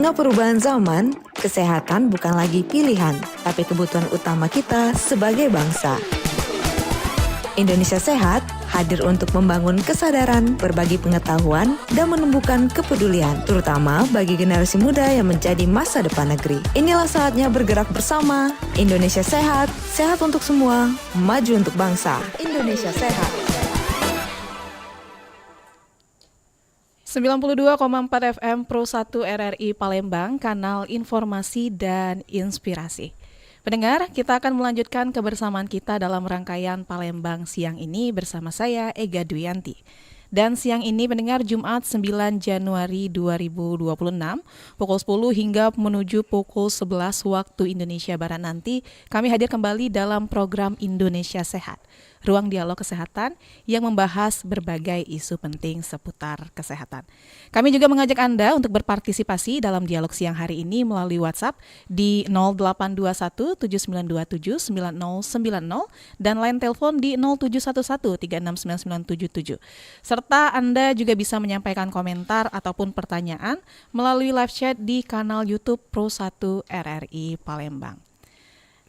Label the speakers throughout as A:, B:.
A: Tengah perubahan zaman, kesehatan bukan lagi pilihan, tapi kebutuhan utama kita sebagai bangsa. Indonesia Sehat hadir untuk membangun kesadaran, berbagi pengetahuan, dan menumbuhkan kepedulian, terutama bagi generasi muda yang menjadi masa depan negeri. Inilah saatnya bergerak bersama. Indonesia Sehat, sehat untuk semua, maju untuk bangsa. Indonesia Sehat.
B: 92,4 FM Pro 1 RRI Palembang, kanal informasi dan inspirasi. Pendengar, kita akan melanjutkan kebersamaan kita dalam rangkaian Palembang siang ini bersama saya, Ega Duyanti. Dan siang ini pendengar Jumat 9 Januari 2026 pukul 10 hingga menuju pukul 11 waktu Indonesia Barat nanti kami hadir kembali dalam program Indonesia Sehat, ruang dialog kesehatan yang membahas berbagai isu penting seputar kesehatan. Kami juga mengajak Anda untuk berpartisipasi dalam dialog siang hari ini melalui WhatsApp di 0821 7927 9090 dan line telepon di 0711 369977. Serta Anda juga bisa menyampaikan komentar ataupun pertanyaan melalui live chat di kanal YouTube Pro 1 RRI Palembang.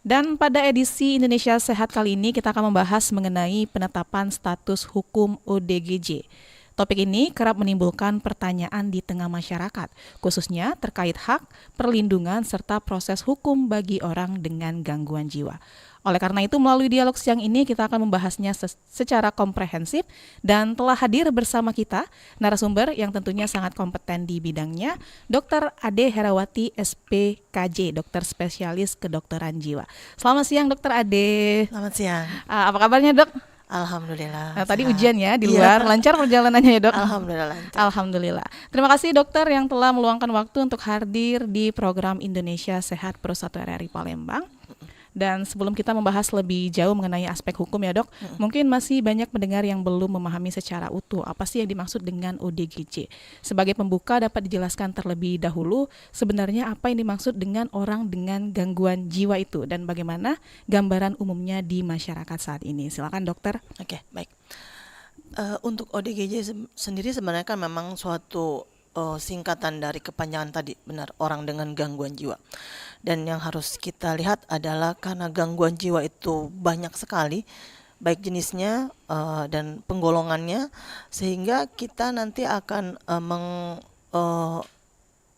B: Dan pada edisi Indonesia Sehat kali ini kita akan membahas mengenai penetapan status hukum ODGJ. Topik ini kerap menimbulkan pertanyaan di tengah masyarakat, khususnya terkait hak, perlindungan, serta proses hukum bagi orang dengan gangguan jiwa. Oleh karena itu, melalui dialog siang ini kita akan membahasnya secara komprehensif dan telah hadir bersama kita narasumber yang tentunya sangat kompeten di bidangnya, Dr. Ade Herawati SPKJ, dokter spesialis kedokteran jiwa. Selamat siang Dr. Ade.
C: Selamat siang.
B: Apa kabarnya dok?
C: Alhamdulillah.
B: Nah, tadi ujian ya di luar, lancar perjalanannya ya dok?
C: Alhamdulillah lancar.
B: Alhamdulillah. Terima kasih dokter yang telah meluangkan waktu untuk hadir di program Indonesia Sehat Pro 1 RRI Palembang. Dan sebelum kita membahas lebih jauh mengenai aspek hukum ya dok, mungkin masih banyak pendengar yang belum memahami secara utuh apa sih yang dimaksud dengan ODGJ. Sebagai pembuka dapat dijelaskan terlebih dahulu sebenarnya apa yang dimaksud dengan orang dengan gangguan jiwa itu dan bagaimana gambaran umumnya di masyarakat saat ini. Silakan dokter.
C: Oke, baik. Untuk ODGJ sendiri sebenarnya kan memang suatu singkatan dari kepanjangan tadi, benar, orang dengan gangguan jiwa. Dan yang harus kita lihat adalah karena gangguan jiwa itu banyak sekali, baik jenisnya dan penggolongannya, sehingga kita nanti akan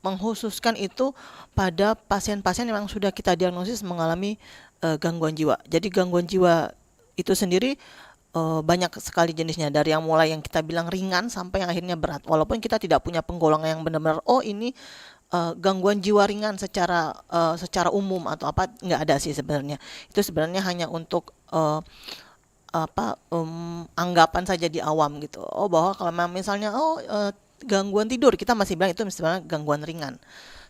C: menghususkan itu pada pasien-pasien yang sudah kita diagnosis mengalami gangguan jiwa. Jadi gangguan jiwa itu sendiri banyak sekali jenisnya, dari yang mulai yang kita bilang ringan sampai yang akhirnya berat. Walaupun kita tidak punya penggolongan yang benar-benar ini gangguan jiwa ringan secara umum atau apa, nggak ada sih sebenarnya. Itu sebenarnya hanya untuk anggapan saja di awam gitu. Bahwa kalau misalnya gangguan tidur, kita masih bilang itu sebenarnya gangguan ringan.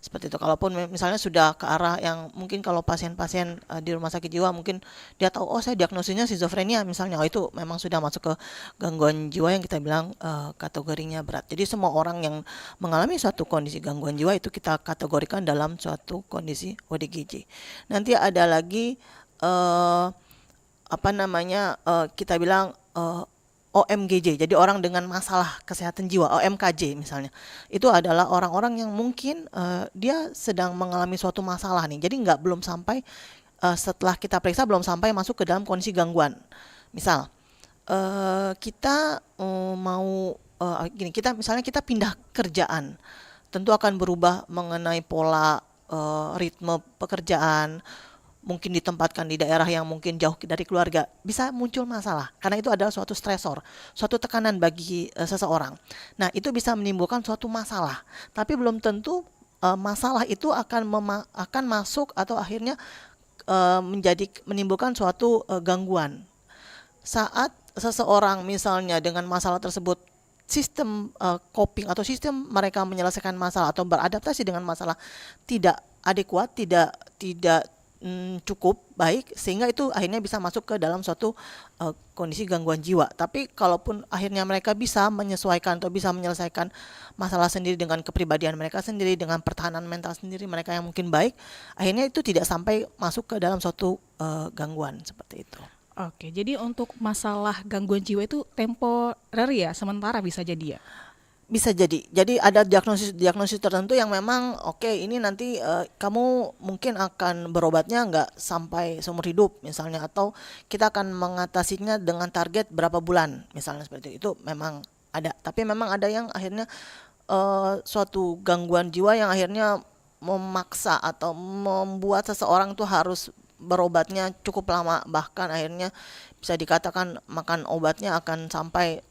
C: Seperti itu. Kalaupun misalnya sudah ke arah yang mungkin kalau pasien-pasien di rumah sakit jiwa mungkin dia tahu saya diagnosisnya skizofrenia misalnya, itu memang sudah masuk ke gangguan jiwa yang kita bilang kategorinya berat. Jadi semua orang yang mengalami suatu kondisi gangguan jiwa itu kita kategorikan dalam suatu kondisi ODGJ. Nanti ada lagi kita bilang OMGJ, jadi orang dengan masalah kesehatan jiwa, OMKJ misalnya. Itu adalah orang-orang yang mungkin dia sedang mengalami suatu masalah nih. Jadi belum sampai setelah kita periksa belum sampai masuk ke dalam kondisi gangguan. Misal kita kita pindah kerjaan, tentu akan berubah mengenai pola ritme pekerjaan. Mungkin ditempatkan di daerah yang mungkin jauh dari keluarga, bisa muncul masalah karena itu adalah suatu stresor, suatu tekanan bagi seseorang. Nah, itu bisa menimbulkan suatu masalah, tapi belum tentu masalah itu akan masuk atau akhirnya menimbulkan suatu gangguan. Saat seseorang misalnya dengan masalah tersebut sistem coping atau sistem mereka menyelesaikan masalah atau beradaptasi dengan masalah tidak adekuat, tidak cukup baik, sehingga itu akhirnya bisa masuk ke dalam suatu kondisi gangguan jiwa. Tapi kalaupun akhirnya mereka bisa menyesuaikan atau bisa menyelesaikan masalah sendiri dengan kepribadian mereka sendiri, dengan pertahanan mental sendiri mereka yang mungkin baik, akhirnya itu tidak sampai masuk ke dalam suatu gangguan seperti itu.
B: Oke, jadi untuk masalah gangguan jiwa itu temporer ya, sementara bisa jadi ya?
C: Bisa jadi ada diagnosis tertentu yang memang oke, ini nanti kamu mungkin akan berobatnya nggak sampai seumur hidup misalnya, atau kita akan mengatasinya dengan target berapa bulan misalnya, seperti itu memang ada. Tapi memang ada yang akhirnya suatu gangguan jiwa yang akhirnya memaksa atau membuat seseorang tuh harus berobatnya cukup lama, bahkan akhirnya bisa dikatakan makan obatnya akan sampai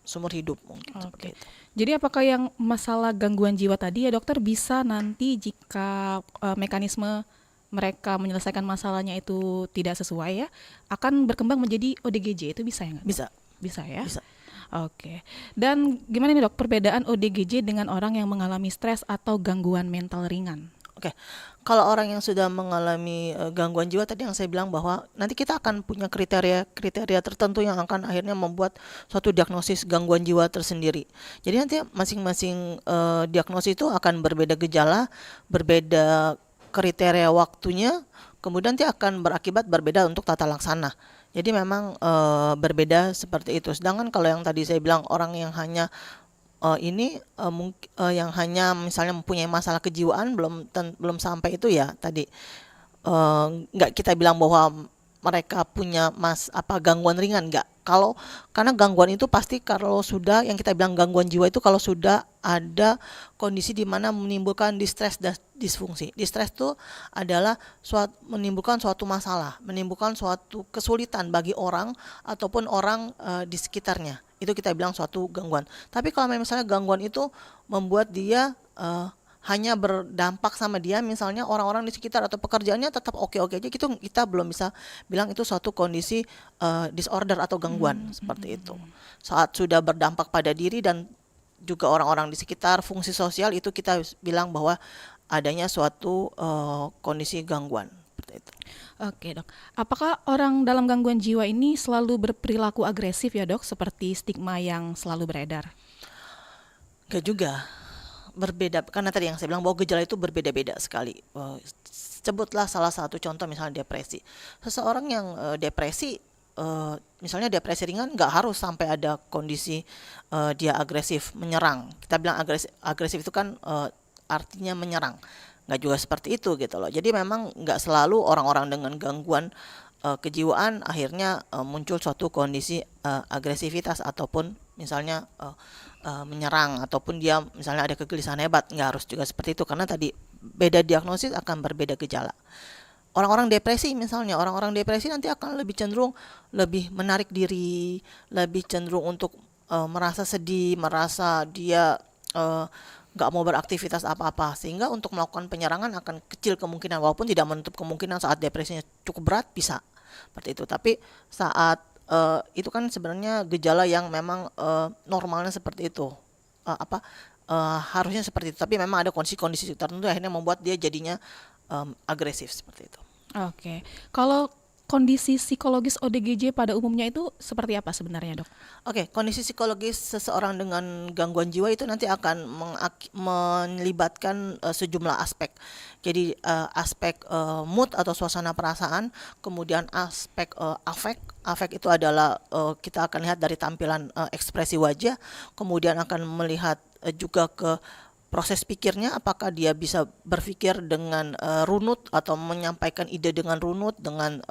C: seumur hidup mungkin,
B: Oke.
C: seperti itu.
B: Jadi apakah yang masalah gangguan jiwa tadi ya dokter bisa nanti jika mekanisme mereka menyelesaikan masalahnya itu tidak sesuai ya, akan berkembang menjadi ODGJ, itu bisa ya nggak?
C: Bisa,
B: Bisa ya?
C: bisa.
B: Oke. Dan gimana nih dok perbedaan ODGJ dengan orang yang mengalami stres atau gangguan mental ringan?
C: Oke, kalau orang yang sudah mengalami gangguan jiwa tadi yang saya bilang bahwa nanti kita akan punya kriteria tertentu yang akan akhirnya membuat suatu diagnosis gangguan jiwa tersendiri. Jadi nanti masing-masing diagnosis itu akan berbeda gejala, berbeda kriteria waktunya, kemudian nanti akan berakibat berbeda untuk tata laksana. Jadi memang berbeda seperti itu. Sedangkan kalau yang tadi saya bilang orang yang hanya yang hanya misalnya mempunyai masalah kejiwaan, belum sampai itu ya tadi, nggak kita bilang bahwa mereka punya gangguan ringan, nggak. Karena gangguan itu pasti kalau sudah, yang kita bilang gangguan jiwa itu kalau sudah ada kondisi di mana menimbulkan distress dan disfungsi. Distress itu adalah menimbulkan suatu masalah, menimbulkan suatu kesulitan bagi orang ataupun orang di sekitarnya. Itu kita bilang suatu gangguan. Tapi kalau misalnya gangguan itu membuat dia hanya berdampak sama dia, misalnya orang-orang di sekitar atau pekerjaannya tetap oke-oke aja, gitu kita belum bisa bilang itu suatu kondisi disorder atau gangguan seperti itu. Saat sudah berdampak pada diri dan juga orang-orang di sekitar, fungsi sosial, itu kita bilang bahwa adanya suatu kondisi gangguan seperti itu.
B: Oke dok, apakah orang dalam gangguan jiwa ini selalu berperilaku agresif ya dok, seperti stigma yang selalu beredar?
C: Gak juga, berbeda, karena tadi yang saya bilang bahwa gejala itu berbeda-beda sekali. Sebutlah salah satu contoh, misalnya depresi. Seseorang yang depresi, misalnya depresi ringan, nggak harus sampai ada kondisi dia agresif, menyerang. Kita bilang agresif itu kan artinya menyerang, nggak juga seperti itu gitu loh. Jadi memang nggak selalu orang-orang dengan gangguan kejiwaan akhirnya muncul suatu kondisi agresivitas ataupun misalnya menyerang, ataupun dia misalnya ada kegelisahan hebat, nggak harus juga seperti itu, karena tadi beda diagnosis akan berbeda gejala. Orang-orang depresi misalnya, orang-orang depresi nanti akan lebih cenderung lebih menarik diri, lebih cenderung untuk merasa sedih, merasa dia nggak mau beraktivitas apa-apa, sehingga untuk melakukan penyerangan akan kecil kemungkinan, walaupun tidak menutup kemungkinan saat depresinya cukup berat bisa seperti itu. Tapi saat itu kan sebenarnya gejala yang memang normalnya seperti itu, harusnya seperti itu, tapi memang ada kondisi-kondisi tertentu akhirnya membuat dia jadinya agresif seperti itu.
B: Oke, kalau kondisi psikologis ODGJ pada umumnya itu seperti apa sebenarnya dok?
C: Oke, kondisi psikologis seseorang dengan gangguan jiwa itu nanti akan melibatkan sejumlah aspek. Jadi aspek mood atau suasana perasaan, kemudian aspek afek. Afek itu adalah kita akan lihat dari tampilan ekspresi wajah, kemudian akan melihat juga ke proses pikirnya, apakah dia bisa berpikir dengan runut atau menyampaikan ide dengan runut, dengan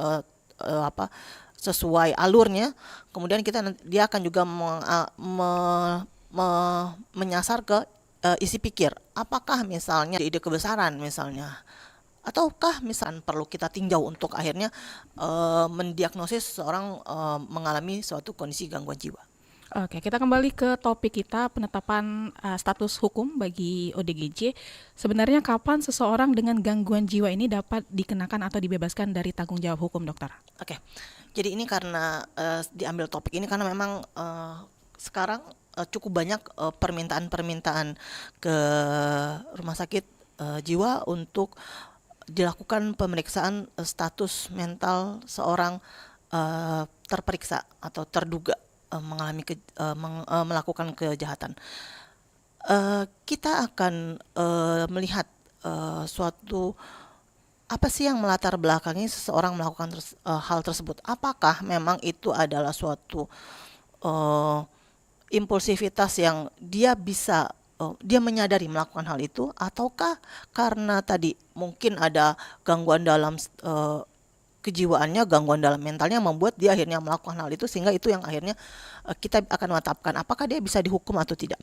C: sesuai alurnya. Kemudian dia akan juga menyasar ke isi pikir, apakah misalnya ide kebesaran misalnya, ataukah misalnya perlu kita tinjau untuk akhirnya mendiagnosis seorang mengalami suatu kondisi gangguan jiwa.
B: Oke, kita kembali ke topik kita, penetapan status hukum bagi ODGJ. Sebenarnya kapan seseorang dengan gangguan jiwa ini dapat dikenakan atau dibebaskan dari tanggung jawab hukum, dokter?
C: Oke, jadi ini karena diambil topik ini karena memang sekarang cukup banyak permintaan-permintaan ke rumah sakit jiwa untuk dilakukan pemeriksaan status mental seorang terperiksa atau terduga melakukan kejahatan. Kita akan melihat suatu apa sih yang melatar belakangi seseorang melakukan hal tersebut. Apakah memang itu adalah suatu impulsivitas yang dia bisa dia menyadari melakukan hal itu, ataukah karena tadi mungkin ada gangguan dalam kejiwaannya, gangguan dalam mentalnya membuat dia akhirnya melakukan hal itu, sehingga itu yang akhirnya kita akan menetapkan apakah dia bisa dihukum atau tidak.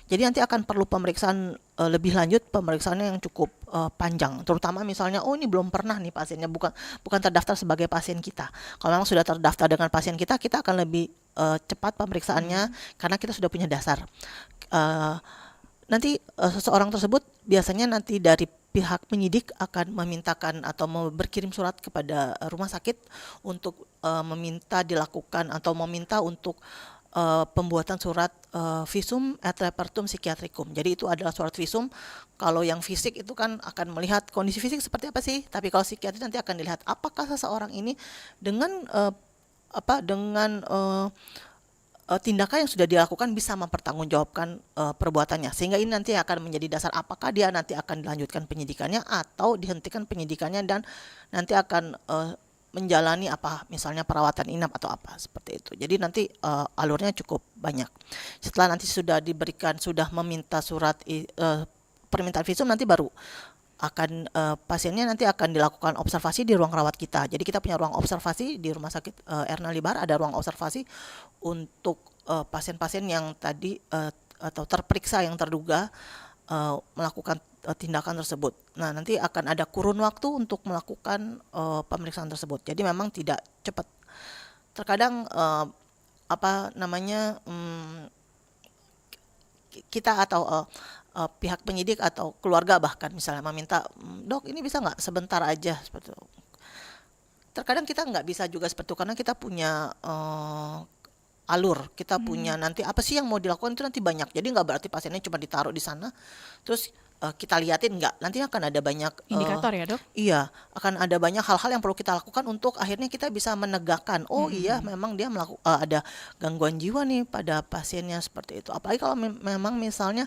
C: Jadi nanti akan perlu pemeriksaan lebih lanjut, pemeriksaannya yang cukup panjang, terutama misalnya ini belum pernah nih pasiennya, bukan terdaftar sebagai pasien kita. Kalau memang sudah terdaftar dengan pasien kita, kita akan lebih cepat pemeriksaannya karena kita sudah punya dasar. Nanti seseorang tersebut biasanya nanti dari pihak penyidik akan memintakan atau berkirim surat kepada rumah sakit untuk meminta dilakukan atau meminta untuk pembuatan surat visum et repertum psikiatrikum. Jadi itu adalah surat visum. Kalau yang fisik itu kan akan melihat kondisi fisik seperti apa sih, tapi kalau psikiatri nanti akan dilihat apakah seseorang ini dengan tindakan yang sudah dilakukan bisa mempertanggungjawabkan perbuatannya, sehingga ini nanti akan menjadi dasar apakah dia nanti akan dilanjutkan penyidikannya atau dihentikan penyidikannya dan nanti akan menjalani misalnya perawatan inap atau apa seperti itu. Jadi nanti alurnya cukup banyak. Setelah nanti sudah meminta surat permintaan visum, nanti baru akan pasiennya nanti akan dilakukan observasi di ruang rawat kita. Jadi kita punya ruang observasi di Rumah Sakit Erna Libar, ada ruang observasi untuk pasien-pasien yang tadi atau terperiksa yang terduga melakukan tindakan tersebut. Nah, nanti akan ada kurun waktu untuk melakukan pemeriksaan tersebut. Jadi memang tidak cepat. Terkadang kita atau pihak penyidik atau keluarga bahkan misalnya meminta, dok ini bisa nggak sebentar aja seperti itu. Terkadang kita nggak bisa juga seperti itu karena kita punya alur, kita punya nanti apa sih yang mau dilakukan itu nanti banyak. Jadi nggak berarti pasiennya cuma ditaruh di sana terus kita liatin, nggak. Nanti akan ada banyak
B: Indikator ya dok?
C: Iya, akan ada banyak hal-hal yang perlu kita lakukan untuk akhirnya kita bisa menegakkan, iya memang dia ada gangguan jiwa nih pada pasiennya seperti itu. Apalagi kalau memang misalnya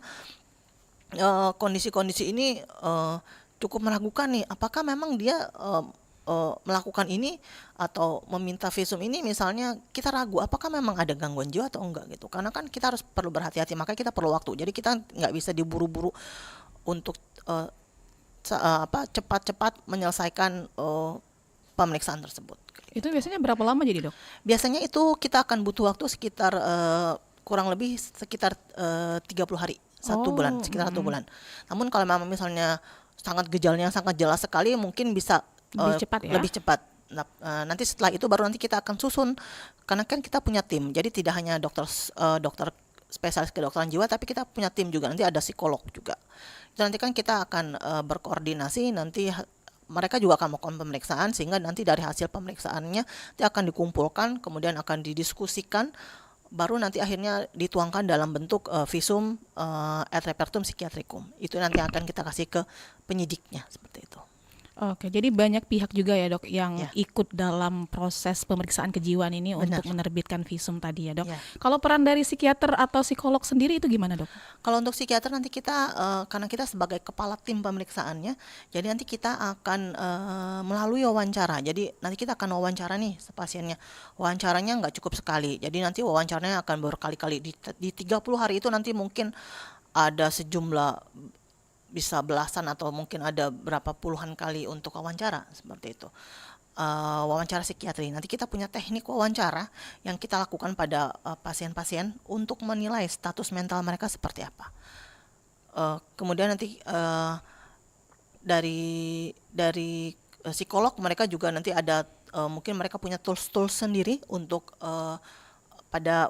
C: kondisi-kondisi ini cukup meragukan nih, apakah memang dia melakukan ini atau meminta visum ini, misalnya kita ragu apakah memang ada gangguan jiwa atau enggak gitu. Karena kan kita harus perlu berhati-hati, makanya kita perlu waktu. Jadi kita nggak bisa diburu-buru untuk cepat-cepat menyelesaikan pemeriksaan tersebut.
B: Itu biasanya berapa lama jadi dok?
C: Biasanya itu kita akan butuh waktu sekitar kurang lebih sekitar 30 hari, sekitar 1 bulan. Namun kalau memang misalnya gejalanya sangat jelas sekali, mungkin bisa lebih cepat. Nanti setelah itu baru nanti kita akan susun, karena kan kita punya tim. Jadi tidak hanya dokter spesialis kedokteran jiwa, tapi kita punya tim juga. Nanti ada psikolog juga. Itu nanti kan kita akan berkoordinasi. Nanti mereka juga akan melakukan pemeriksaan, sehingga nanti dari hasil pemeriksaannya nanti akan dikumpulkan, kemudian akan didiskusikan, baru nanti akhirnya dituangkan dalam bentuk visum et repertum psikiatrikum. Itu nanti akan kita kasih ke penyidiknya seperti itu.
B: Oke, jadi banyak pihak juga ya dok yang ikut dalam proses pemeriksaan kejiwaan ini. Benar. Untuk menerbitkan visum tadi ya dok. Kalau peran dari psikiater atau psikolog sendiri itu gimana dok?
C: Kalau untuk psikiater nanti kita karena kita sebagai kepala tim pemeriksaannya, jadi nanti kita akan melalui wawancara. Jadi nanti kita akan wawancara nih pasiennya. Wawancaranya nggak cukup sekali. Jadi nanti wawancaranya akan berkali-kali di 30 hari itu nanti mungkin ada sejumlah, bisa belasan atau mungkin ada berapa puluhan kali untuk wawancara seperti itu. Wawancara psikiatri. Nanti kita punya teknik wawancara yang kita lakukan pada pasien-pasien untuk menilai status mental mereka seperti apa. Kemudian nanti dari psikolog mereka juga nanti ada mungkin mereka punya tools sendiri untuk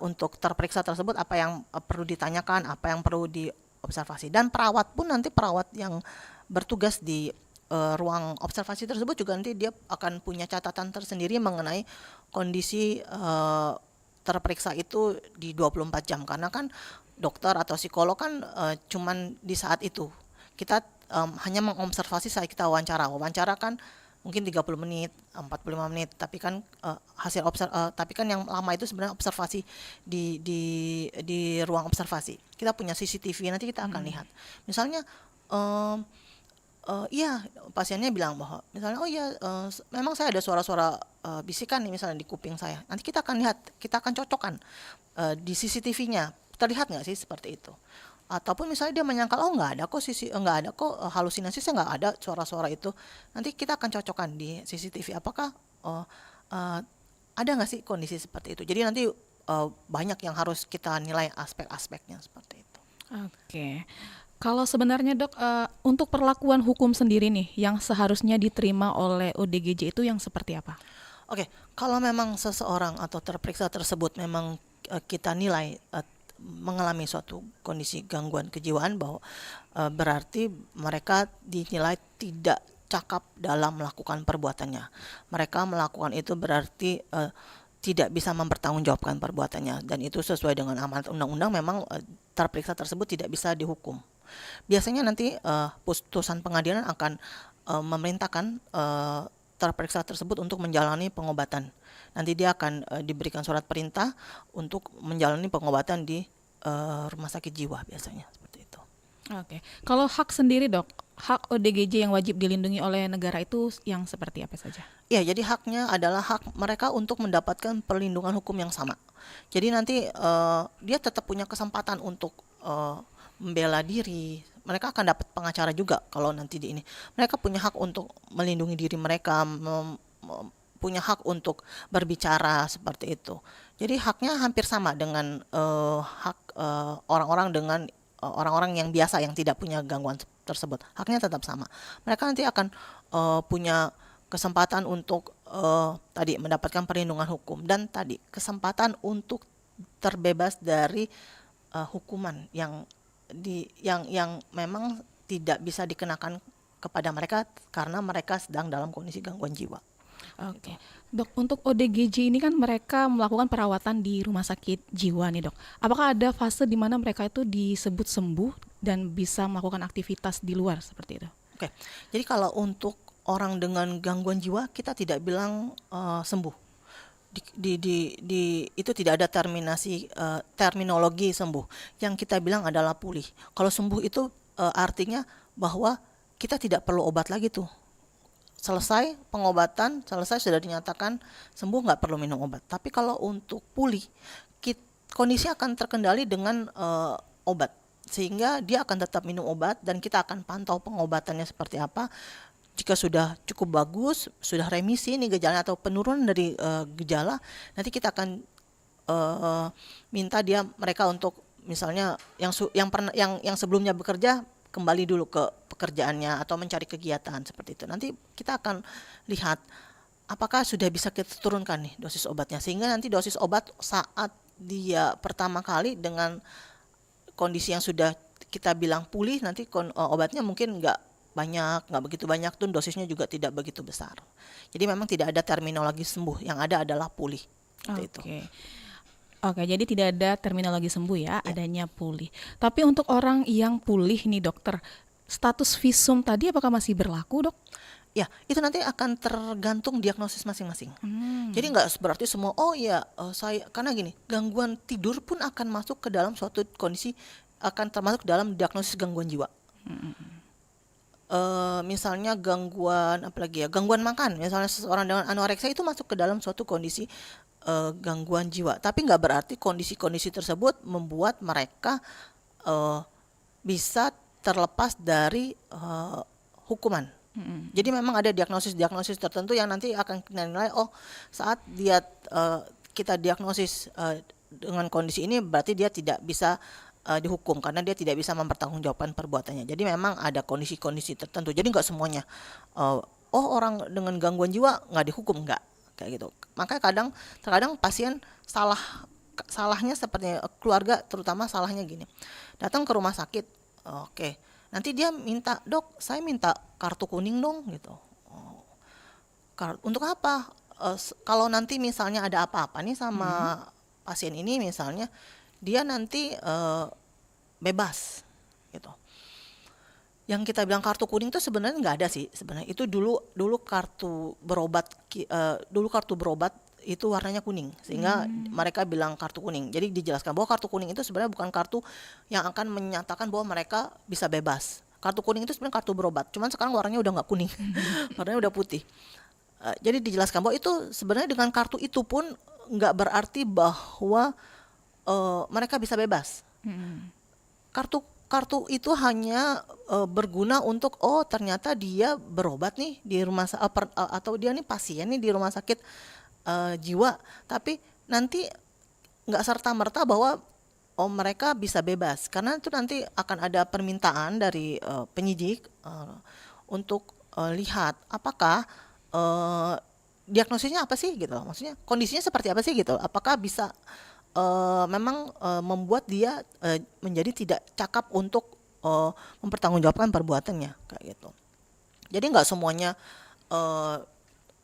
C: untuk terperiksa tersebut, apa yang perlu ditanyakan, apa yang perlu diobservasi. Dan perawat pun nanti perawat yang bertugas di ruang observasi tersebut juga nanti dia akan punya catatan tersendiri mengenai kondisi terperiksa itu di 24 jam. Karena kan dokter atau psikolog kan cuman di saat itu. Kita hanya mengobservasi saat kita wawancara. Wawancara kan mungkin 30 menit, 45 menit, tapi kan tapi kan yang lama itu sebenarnya observasi di ruang observasi. Kita punya CCTV, nanti kita akan lihat. Misalnya iya, pasiennya bilang bahwa misalnya memang saya ada suara-suara bisikan nih misalnya di kuping saya. Nanti kita akan lihat, kita akan cocokkan di CCTV-nya terlihat nggak sih seperti itu? Ataupun misalnya dia menyangkal, oh nggak ada kok halusinasi, saya nggak ada suara-suara itu. Nanti kita akan cocokkan di CCTV apakah uh, ada nggak sih kondisi seperti itu. Jadi nanti banyak yang harus kita nilai aspek-aspeknya seperti itu.
B: Oke. Kalau sebenarnya dok, untuk perlakuan hukum sendiri nih yang seharusnya diterima oleh ODGJ itu yang seperti apa?
C: Oke, kalau memang seseorang atau terperiksa tersebut memang kita nilai mengalami suatu kondisi gangguan kejiwaan, bahwa berarti mereka dinilai tidak cakap dalam melakukan perbuatannya. Mereka melakukan itu berarti tidak bisa mempertanggungjawabkan perbuatannya, dan itu sesuai dengan amanat undang-undang. Memang terperiksa tersebut tidak bisa dihukum. Biasanya nanti putusan pengadilan akan memerintahkan terperiksa tersebut untuk menjalani pengobatan. Nanti dia akan diberikan surat perintah untuk menjalani pengobatan di rumah sakit jiwa biasanya seperti itu.
B: Oke. Kalau hak sendiri dok, hak ODGJ yang wajib dilindungi oleh negara itu yang seperti apa saja?
C: Ya, jadi haknya adalah hak mereka untuk mendapatkan perlindungan hukum yang sama. Jadi nanti dia tetap punya kesempatan untuk membela diri. Mereka akan dapat pengacara juga kalau nanti di ini. Mereka punya hak untuk melindungi diri mereka, punya hak untuk berbicara seperti itu. Jadi haknya hampir sama dengan hak orang-orang dengan orang-orang yang biasa yang tidak punya gangguan tersebut. Haknya tetap sama. Mereka nanti akan punya kesempatan untuk tadi mendapatkan perlindungan hukum, dan tadi kesempatan untuk terbebas dari hukuman yang memang tidak bisa dikenakan kepada mereka karena mereka sedang dalam kondisi gangguan jiwa.
B: Oke. Dok, untuk ODGJ ini kan mereka melakukan perawatan di rumah sakit jiwa nih dok. Apakah ada fase di mana mereka itu disebut sembuh dan bisa melakukan aktivitas di luar seperti itu?
C: Oke. Jadi kalau untuk orang dengan gangguan jiwa kita tidak bilang sembuh. Itu tidak ada terminologi sembuh. Yang kita bilang adalah pulih. Kalau sembuh itu artinya bahwa kita tidak perlu obat lagi tuh. Selesai pengobatan, sudah dinyatakan sembuh, nggak perlu minum obat. Tapi kalau untuk pulih, kondisi akan terkendali dengan obat, sehingga dia akan tetap minum obat dan kita akan pantau pengobatannya seperti apa. Jika sudah cukup bagus, sudah remisi nih gejalanya atau penurunan dari gejala, nanti kita akan minta mereka untuk misalnya yang sebelumnya bekerja kembali dulu ke pekerjaannya atau mencari kegiatan seperti itu. Nanti kita akan lihat apakah sudah bisa kita turunkan nih dosis obatnya, sehingga nanti dosis obat saat dia pertama kali dengan kondisi yang sudah kita bilang pulih, nanti obatnya mungkin nggak begitu banyak tuh, dosisnya juga tidak begitu besar. Jadi memang tidak ada terminologi sembuh, yang ada adalah pulih. Itu.
B: Oke, jadi tidak ada terminologi sembuh ya, adanya pulih. Tapi untuk orang yang pulih nih dokter, status visum tadi apakah masih berlaku dok?
C: Ya, itu nanti akan tergantung diagnosis masing-masing. Jadi nggak berarti semua, karena gini, gangguan tidur pun akan masuk ke dalam suatu kondisi, akan termasuk dalam diagnosis gangguan jiwa. Misalnya gangguan makan, misalnya seseorang dengan anoreksia itu masuk ke dalam suatu kondisi gangguan jiwa, tapi nggak berarti kondisi-kondisi tersebut membuat mereka bisa terlepas dari hukuman. Jadi memang ada diagnosis tertentu yang nanti akan kita nilai, saat kita diagnosis dengan kondisi ini berarti dia tidak bisa dihukum karena dia tidak bisa mempertanggungjawabkan perbuatannya. Jadi memang ada kondisi-kondisi tertentu. Jadi nggak semuanya orang dengan gangguan jiwa nggak dihukum, nggak kayak gitu. Makanya terkadang pasien salahnya seperti keluarga, terutama salahnya gini, datang ke rumah sakit, nanti dia minta, dok saya minta kartu kuning dong gitu. Untuk apa? Kalau nanti misalnya ada apa-apa nih sama pasien ini, misalnya dia nanti bebas gitu. Yang kita bilang kartu kuning itu sebenarnya nggak ada sih sebenarnya. Itu dulu kartu berobat itu warnanya kuning, sehingga mereka bilang kartu kuning. Jadi dijelaskan bahwa kartu kuning itu sebenarnya bukan kartu yang akan menyatakan bahwa mereka bisa bebas. Kartu kuning itu sebenarnya kartu berobat, cuman sekarang warnanya udah nggak kuning, warnanya udah putih. Jadi dijelaskan bahwa itu sebenarnya dengan kartu itu pun nggak berarti bahwa mereka bisa bebas. Kartu itu hanya berguna untuk ternyata dia berobat nih di atau dia nih pasien nih di rumah sakit jiwa, tapi nanti nggak serta-merta bahwa mereka bisa bebas, karena itu nanti akan ada permintaan dari penyidik untuk lihat apakah diagnosisnya apa sih gitu, maksudnya kondisinya seperti apa sih gitu, apakah bisa memang membuat dia menjadi tidak cakap untuk mempertanggungjawabkan perbuatannya kayak gitu. Jadi nggak semuanya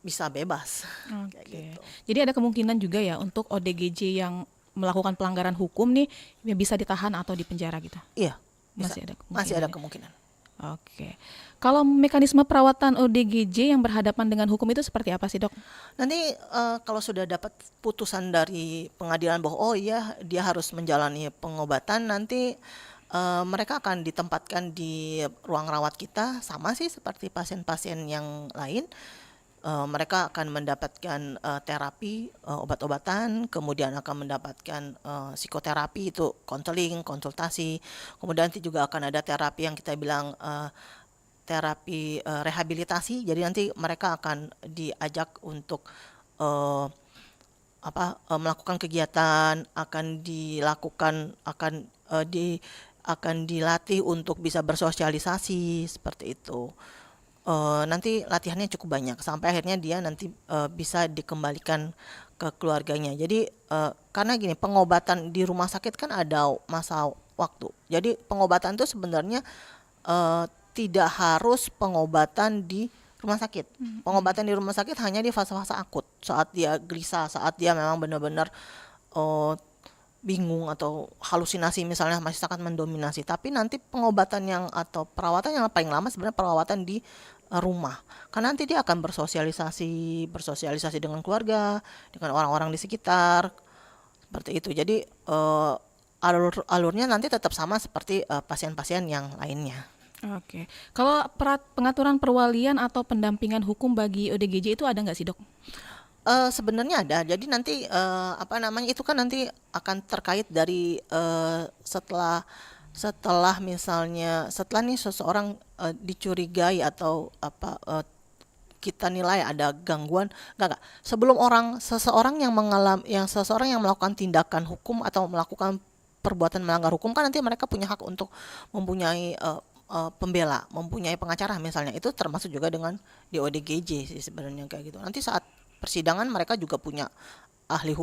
C: bisa bebas. Kayak gitu.
B: Jadi ada kemungkinan juga ya untuk ODGJ yang melakukan pelanggaran hukum nih bisa ditahan atau dipenjara gitu.
C: Iya,
B: masih ada kemungkinan.
C: kemungkinan.
B: Oke. Kalau mekanisme perawatan ODGJ yang berhadapan dengan hukum itu seperti apa sih, Dok?
C: Nanti kalau sudah dapat putusan dari pengadilan bahwa dia harus menjalani pengobatan, nanti mereka akan ditempatkan di ruang rawat kita, sama sih seperti pasien-pasien yang lain. Mereka akan mendapatkan terapi, obat-obatan, kemudian akan mendapatkan psikoterapi, itu konseling, konsultasi, kemudian nanti juga akan ada terapi yang kita bilang terapi rehabilitasi. Jadi nanti mereka akan diajak untuk melakukan kegiatan, akan dilatih untuk bisa bersosialisasi seperti itu. Nanti latihannya cukup banyak sampai akhirnya dia nanti bisa dikembalikan ke keluarganya. Jadi karena gini, pengobatan di rumah sakit kan ada masa waktu. Jadi pengobatan itu sebenarnya tidak harus pengobatan di rumah sakit. Pengobatan di rumah sakit hanya di fase-fase akut, saat dia gelisah, saat dia memang benar-benar bingung atau halusinasi misalnya masih sangat mendominasi. Tapi nanti pengobatan atau perawatan yang paling lama sebenarnya perawatan di rumah. Karena nanti dia akan bersosialisasi dengan keluarga, dengan orang-orang di sekitar, seperti itu. Jadi alurnya nanti tetap sama seperti pasien-pasien yang lainnya.
B: Oke. Kalau pengaturan perwalian atau pendampingan hukum bagi ODGJ itu ada nggak sih, Dok?
C: Sebenarnya ada. Jadi nanti itu kan nanti akan terkait dari setelah nih seseorang dicurigai atau kita nilai ada gangguan, enggak. Sebelum seseorang yang melakukan tindakan hukum atau melakukan perbuatan melanggar hukum, kan nanti mereka punya hak untuk mempunyai pembela, mempunyai pengacara misalnya. Itu termasuk juga dengan di ODGJ sih sebenarnya kayak gitu. Nanti saat persidangan mereka juga punya ahli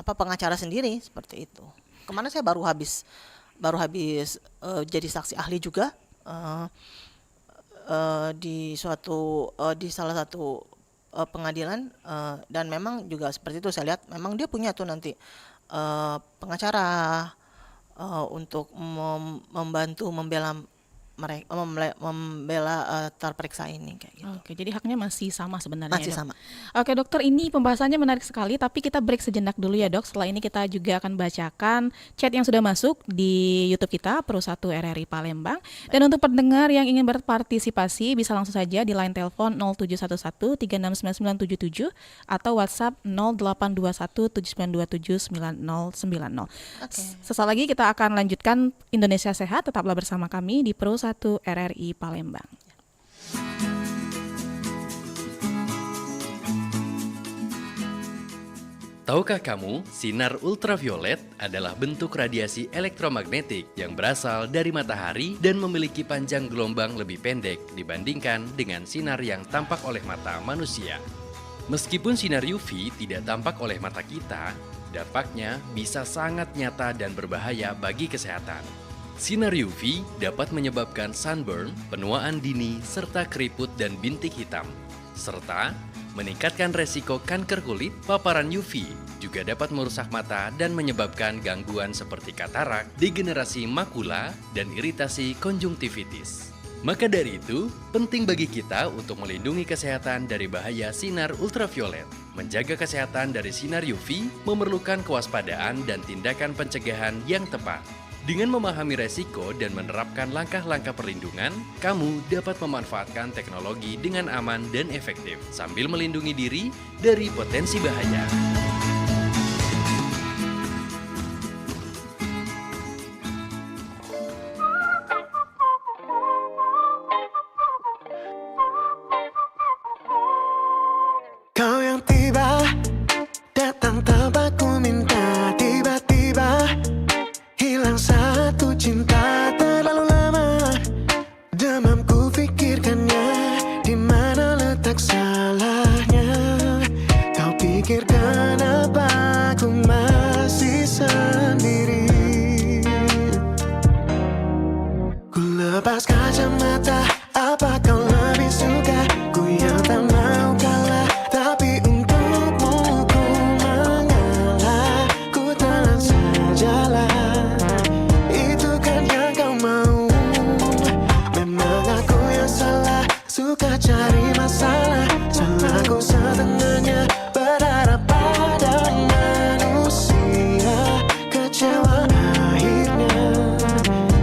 C: pengacara sendiri seperti itu. Kemana saya baru habis jadi saksi ahli juga di salah satu pengadilan, dan memang juga seperti itu, saya lihat memang dia punya tuh nanti pengacara untuk membantu membela terperiksa ini kayak gitu.
B: Oke, jadi haknya masih sama sebenarnya.
C: Masih
B: Dok.
C: sama.
B: Oke, Dokter, ini pembahasannya menarik sekali, tapi kita break sejenak dulu ya, Dok. Setelah ini kita juga akan bacakan chat yang sudah masuk di YouTube kita Pro 1 RRI Palembang. Dan untuk pendengar yang ingin berpartisipasi bisa langsung saja di line telepon 0711 369977 atau WhatsApp 0821 7927 9090.
C: Oke.
B: Sesaat lagi kita akan lanjutkan Indonesia Sehat. Tetaplah bersama kami di Pro 1 RRI Palembang.
D: Tahukah kamu, sinar ultraviolet adalah bentuk radiasi elektromagnetik yang berasal dari matahari dan memiliki panjang gelombang lebih pendek dibandingkan dengan sinar yang tampak oleh mata manusia. Meskipun sinar UV tidak tampak oleh mata kita, dampaknya bisa sangat nyata dan berbahaya bagi kesehatan. Sinar UV dapat menyebabkan sunburn, penuaan dini, serta keriput dan bintik hitam, serta meningkatkan resiko kanker kulit. Paparan UV juga dapat merusak mata dan menyebabkan gangguan seperti katarak, degenerasi makula, dan iritasi konjungtivitis. Maka dari itu, penting bagi kita untuk melindungi kesehatan dari bahaya sinar ultraviolet. Menjaga kesehatan dari sinar UV memerlukan kewaspadaan dan tindakan pencegahan yang tepat. Dengan memahami resiko dan menerapkan langkah-langkah perlindungan, kamu dapat memanfaatkan teknologi dengan aman dan efektif sambil melindungi diri dari potensi bahaya.
E: kacamata, apa kau lebih suka? Ku yang tak mau kalah, tapi untukmu ku mengalah. Ku telan sajalah, itu kan yang kau mau. Memang aku yang salah, suka cari masalah. Salahku setengahnya, berharap pada manusia. Kecewa akhirnya,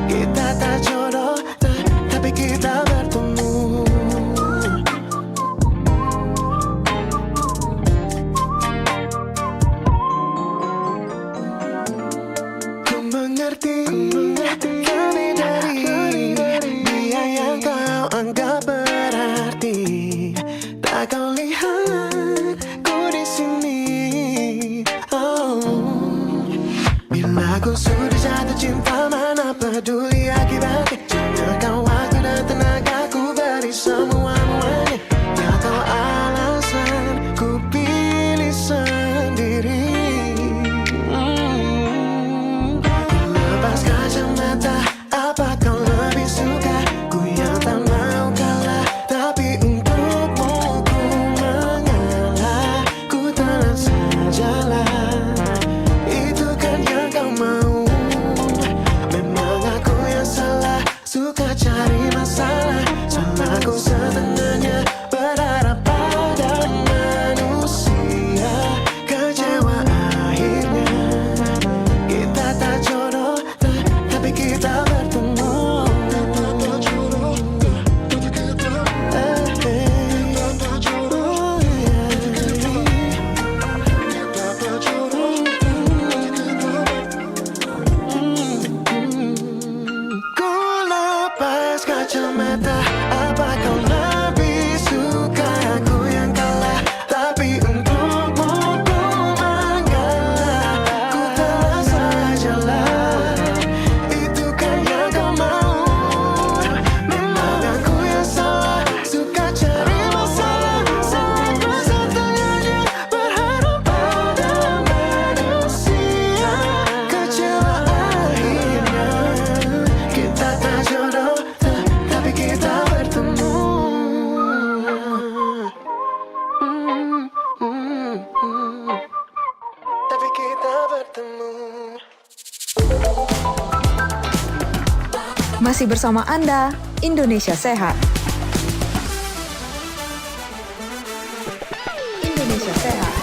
E: kita tak jodoh, tapi kita bertemu. Ku mengerti, kami dari dia yang kau anggap berarti. Tak kau lihat ku di sini. Oh, bila ku sudah jatuh cinta, mana peduli akibatnya. Jangan kau waktu dan tenaga, ku beri semua-muanya. Tak tahu alasan, ku pilih sendiri. Lepas kacamata, apa kau lebih suka? Ku yang tak mau kalah, tapi untukmu ku mengalah. Ku telan sajalah, itu kan yang kau mau. Memang aku yang salah, suka cari masalah. Salahku setengahnya, berharap pada manusia. Kecewa akhirnya, kita tak jodoh, tapi kita bertemu. Ku lepas kacamata, apa kau lebih suka? Aku yang kalah, tapi untukmu ku mengalah. Ku telan sajalah, itu kan yang kau mau. Memang aku yang salah, suka cari masalah. Salahku setengahnya, berharap pada manusia. Kecewa akhirnya, kita tak jodoh, tapi kita bertemu. Tapi kita bertemu.
A: Masih bersama Anda, Indonesia Sehat. Indonesia Sehat.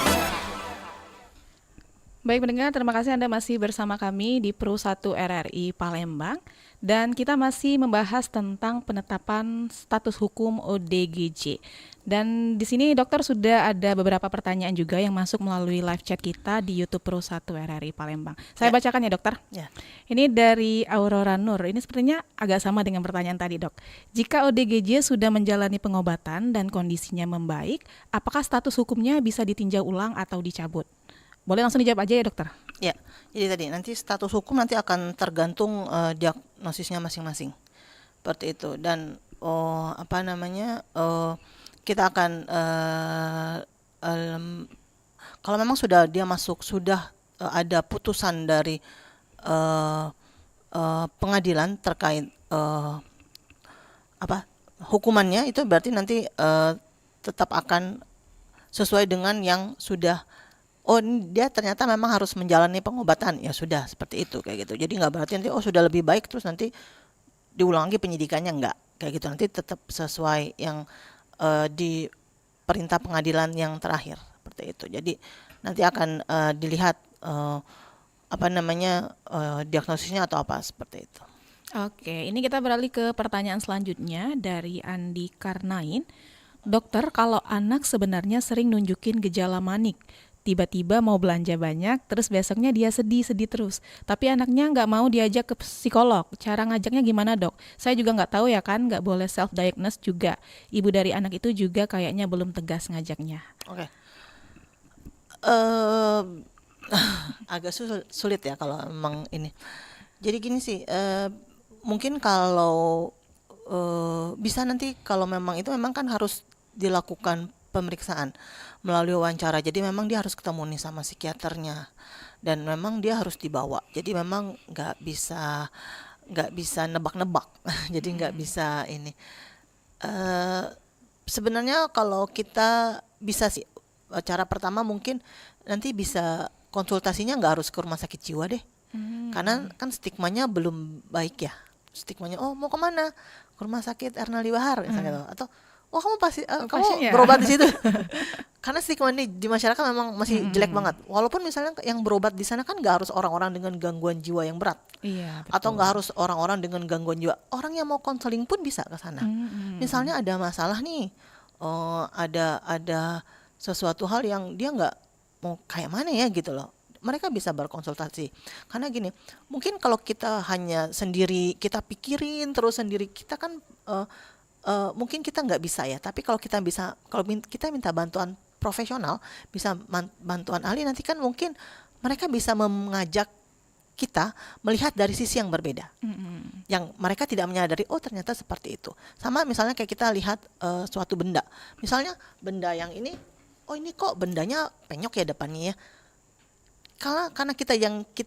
B: Baik pendengar, terima kasih Anda masih bersama kami di Pro 1 RRI Palembang. Dan kita masih membahas tentang penetapan status hukum ODGJ. Dan di sini dokter sudah ada beberapa pertanyaan juga yang masuk melalui live chat kita di YouTube Pro 1 RRI Palembang. Saya bacakan ya dokter.
C: Ya.
B: Ini dari Aurora Nur. Ini sepertinya agak sama dengan pertanyaan tadi dok. Jika ODGJ sudah menjalani pengobatan dan kondisinya membaik, apakah status hukumnya bisa ditinjau ulang atau dicabut? Boleh langsung dijawab aja ya dokter.
C: Ya, jadi tadi nanti status hukum nanti akan tergantung diagnosisnya masing-masing, seperti itu. Dan kita akan kalau memang sudah dia masuk, sudah ada putusan dari pengadilan terkait hukumannya, itu berarti nanti tetap akan sesuai dengan yang sudah. Oh, dia ternyata memang harus menjalani pengobatan, ya sudah seperti itu kayak gitu. Jadi nggak berarti nanti sudah lebih baik terus nanti diulang lagi penyidikannya, nggak kayak gitu. Nanti tetap sesuai yang di perintah pengadilan yang terakhir seperti itu. Jadi nanti akan dilihat diagnosisnya atau apa seperti itu.
B: Oke, ini kita beralih ke pertanyaan selanjutnya dari Andi Karnain. Dokter, kalau anak sebenarnya sering nunjukin gejala manik, tiba-tiba mau belanja banyak, terus besoknya dia sedih-sedih terus. Tapi anaknya nggak mau diajak ke psikolog. Cara ngajaknya gimana dok? Saya juga nggak tahu ya kan, nggak boleh self-diagnose juga. Ibu dari anak itu juga kayaknya belum tegas ngajaknya.
C: Oke. Agak sulit ya kalau memang ini. Jadi gini sih, mungkin kalau bisa nanti kalau memang itu memang kan harus dilakukan pemeriksaan melalui wawancara. Jadi memang dia harus ketemu nih sama psikiaternya dan memang dia harus dibawa. Jadi memang nggak bisa nggak bisa nebak-nebak. Jadi nggak bisa ini. Eh, Sebenarnya kalau kita bisa sih, cara pertama mungkin nanti bisa konsultasinya nggak harus ke rumah sakit jiwa deh, karena kan stigmanya belum baik ya. Stigmanya, oh mau kemana? Ke rumah sakit Ernaldi Bahar misalnya, atau oh kamu pasti kamu
B: pasien ya?
C: berobat di situ. Karena stigma ini di masyarakat memang masih jelek banget. Walaupun misalnya yang berobat di sana kan nggak harus orang-orang dengan gangguan jiwa yang berat,
B: Iya,
C: atau
B: betul.
C: nggak harus orang-orang dengan gangguan jiwa. Orang yang mau konseling pun bisa ke sana. Misalnya ada masalah nih, ada sesuatu hal yang dia nggak mau kayak mana ya gitu loh. Mereka bisa berkonsultasi. Karena gini, mungkin kalau kita hanya sendiri, kita pikirin terus sendiri, kita kan mungkin kita nggak bisa ya. Tapi kalau kita bisa, kalau kita minta bantuan profesional, bisa bantuan ahli, nanti kan mungkin mereka bisa mengajak kita melihat dari sisi yang berbeda, yang mereka tidak menyadari, oh ternyata seperti itu. Sama misalnya kayak kita lihat suatu benda, misalnya benda yang ini, oh ini kok bendanya penyok ya depannya ya. Karena kita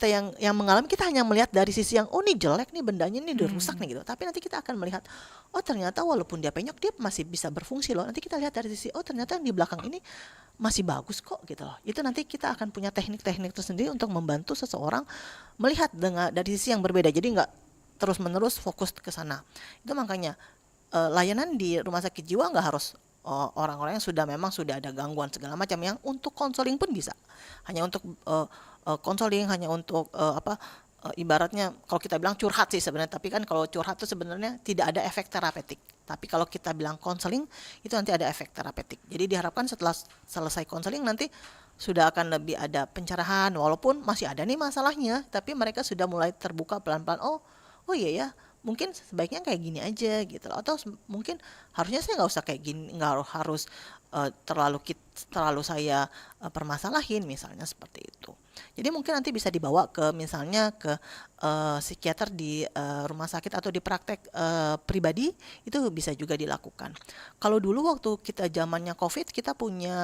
C: yang mengalami, kita hanya melihat dari sisi yang, oh ini jelek nih bendanya, ini udah rusak nih gitu. Tapi nanti kita akan melihat, oh ternyata walaupun dia penyok, dia masih bisa berfungsi loh. Nanti kita lihat dari sisi, oh ternyata yang di belakang ini masih bagus kok gitu loh. Itu nanti kita akan punya teknik-teknik tersendiri untuk membantu seseorang melihat dari sisi yang berbeda. Jadi nggak terus-menerus fokus ke sana. Itu makanya layanan di rumah sakit jiwa nggak harus orang-orang yang memang sudah ada gangguan segala macam, yang untuk konseling pun bisa. Hanya untuk konseling, hanya untuk ibaratnya kalau kita bilang curhat sih sebenarnya, tapi kan kalau curhat itu sebenarnya tidak ada efek terapeutik. Tapi kalau kita bilang konseling itu nanti ada efek terapeutik. Jadi diharapkan setelah selesai konseling nanti sudah akan lebih ada pencerahan, walaupun masih ada nih masalahnya, tapi mereka sudah mulai terbuka pelan-pelan. Oh iya ya, mungkin sebaiknya kayak gini aja gitu loh. Atau mungkin harusnya saya nggak usah kayak gini, nggak harus terlalu saya permasalahin, misalnya seperti itu. Jadi mungkin nanti bisa dibawa ke misalnya ke psikiater di rumah sakit atau di praktek pribadi, itu bisa juga dilakukan. Kalau dulu waktu kita zamannya COVID, kita punya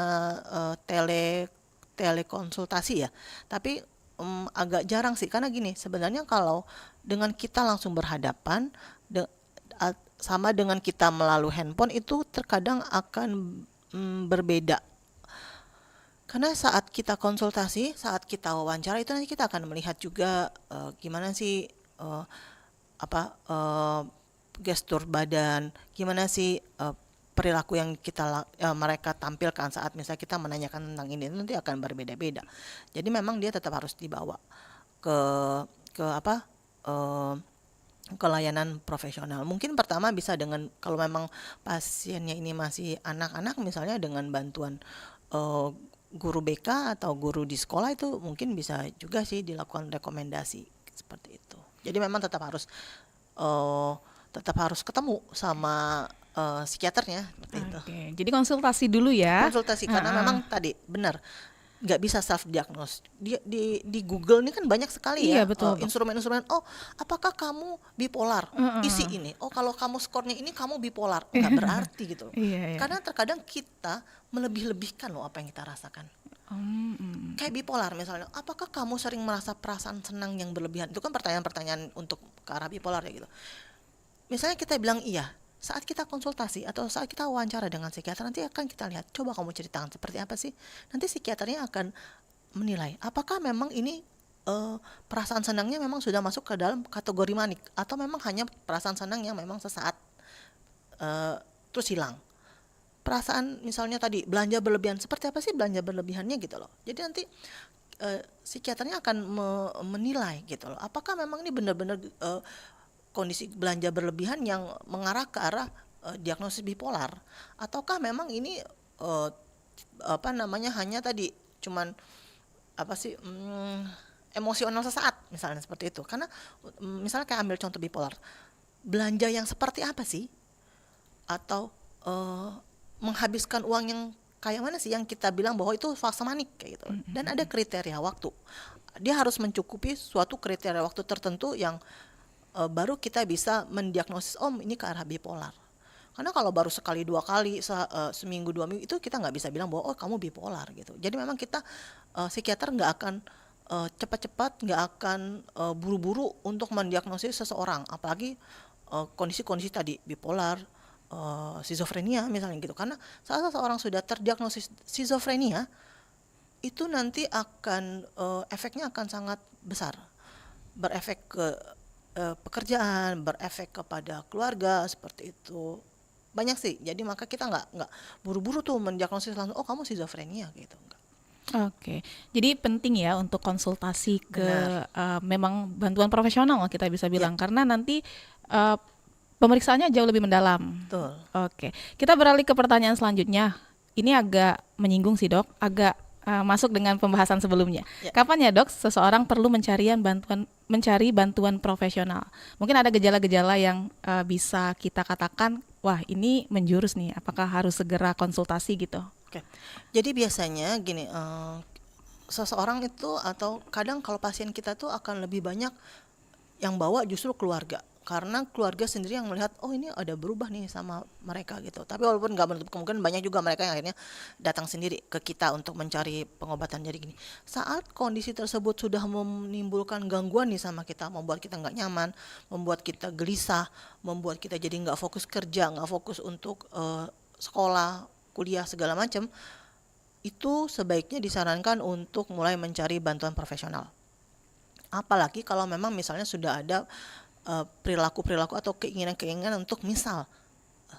C: telekonsultasi ya, tapi agak jarang sih, karena gini, sebenarnya kalau dengan kita langsung berhadapan sama dengan kita melalui handphone, itu terkadang akan berbeda. Karena saat kita konsultasi, saat kita wawancara, itu nanti kita akan melihat juga gimana sih gestur badan, gimana sih perilaku yang mereka tampilkan saat misalnya kita menanyakan tentang ini, nanti akan berbeda-beda. Jadi memang dia tetap harus dibawa ke layanan profesional. Mungkin pertama bisa dengan, kalau memang pasiennya ini masih anak-anak, misalnya dengan bantuan guru BK atau guru di sekolah, itu mungkin bisa juga sih dilakukan rekomendasi seperti itu. Jadi memang tetap harus ketemu sama psikiaternya seperti itu.
B: Oke, jadi konsultasi dulu ya.
C: Konsultasi, karena memang tadi benar nggak bisa self diagnose. Di Google ini kan banyak sekali
B: Iya,
C: ya
B: betul.
C: instrumen-instrumen. Oh, apakah kamu bipolar? Isi ini. Oh, kalau kamu skornya ini kamu bipolar. Nggak berarti gitu.
B: Iya.
C: Karena terkadang kita melebih-lebihkan loh apa yang kita rasakan. Kayak bipolar misalnya, apakah kamu sering merasa perasaan senang yang berlebihan? Itu kan pertanyaan-pertanyaan untuk ke arah bipolar ya gitu. Misalnya kita bilang iya, saat kita konsultasi atau saat kita wawancara dengan psikiater, nanti akan kita lihat, coba kamu ceritakan seperti apa sih. Nanti psikiaternya akan menilai apakah memang ini perasaan senangnya memang sudah masuk ke dalam kategori manik, atau memang hanya perasaan senang yang memang sesaat terus hilang. Perasaan misalnya tadi belanja berlebihan, seperti apa sih belanja berlebihannya gitu loh. Jadi nanti psikiaternya akan menilai gitu loh, apakah memang ini benar-benar kondisi belanja berlebihan yang mengarah ke arah diagnosis bipolar, ataukah memang ini hanya tadi cuman emosional sesaat misalnya seperti itu. Karena misalnya kayak ambil contoh bipolar, belanja yang seperti apa sih, atau menghabiskan uang yang kayak mana sih yang kita bilang bahwa itu fase manik kayak gitu. Dan ada kriteria waktu, dia harus mencukupi suatu kriteria waktu tertentu yang baru kita bisa mendiagnosis, ini ke arah bipolar. Karena kalau baru sekali dua kali seminggu 2 minggu, itu kita nggak bisa bilang bahwa kamu bipolar gitu. Jadi memang kita psikiater nggak akan cepat-cepat nggak akan buru-buru untuk mendiagnosis seseorang, apalagi kondisi-kondisi tadi bipolar, skizofrenia misalnya gitu. Karena saat seseorang sudah terdiagnosis skizofrenia, itu nanti akan efeknya akan sangat besar, berefek ke pekerjaan, berefek kepada keluarga seperti itu. Banyak sih. Jadi maka kita nggak buru-buru tuh mendiagnosis langsung, oh kamu skizofrenia gitu. Enggak.
B: Oke, jadi penting ya untuk konsultasi ke
C: Benar.
B: memang bantuan profesional kita bisa bilang karena nanti uh, pemeriksaannya jauh lebih mendalam.
C: Betul.
B: Oke, kita beralih ke pertanyaan selanjutnya. Ini agak menyinggung sih dok, agak masuk dengan pembahasan sebelumnya.
C: Ya.
B: Kapan ya dok seseorang perlu mencari bantuan profesional? Mungkin ada gejala-gejala yang bisa kita katakan, wah ini menjurus nih, apakah harus segera konsultasi gitu?
C: Oke. Jadi biasanya gini, seseorang itu atau kadang kalau pasien kita tuh akan lebih banyak yang bawa justru keluarga, karena keluarga sendiri yang melihat oh ini ada berubah nih sama mereka gitu. Tapi walaupun nggak menutup kemungkinan banyak juga mereka yang akhirnya datang sendiri ke kita untuk mencari pengobatan. Jadi gini, saat kondisi tersebut sudah menimbulkan gangguan nih sama kita, membuat kita nggak nyaman, membuat kita gelisah, membuat kita jadi nggak fokus kerja, nggak fokus untuk sekolah, kuliah segala macam, itu sebaiknya disarankan untuk mulai mencari bantuan profesional. Apalagi kalau memang misalnya sudah ada perilaku-perilaku atau keinginan-keinginan untuk misal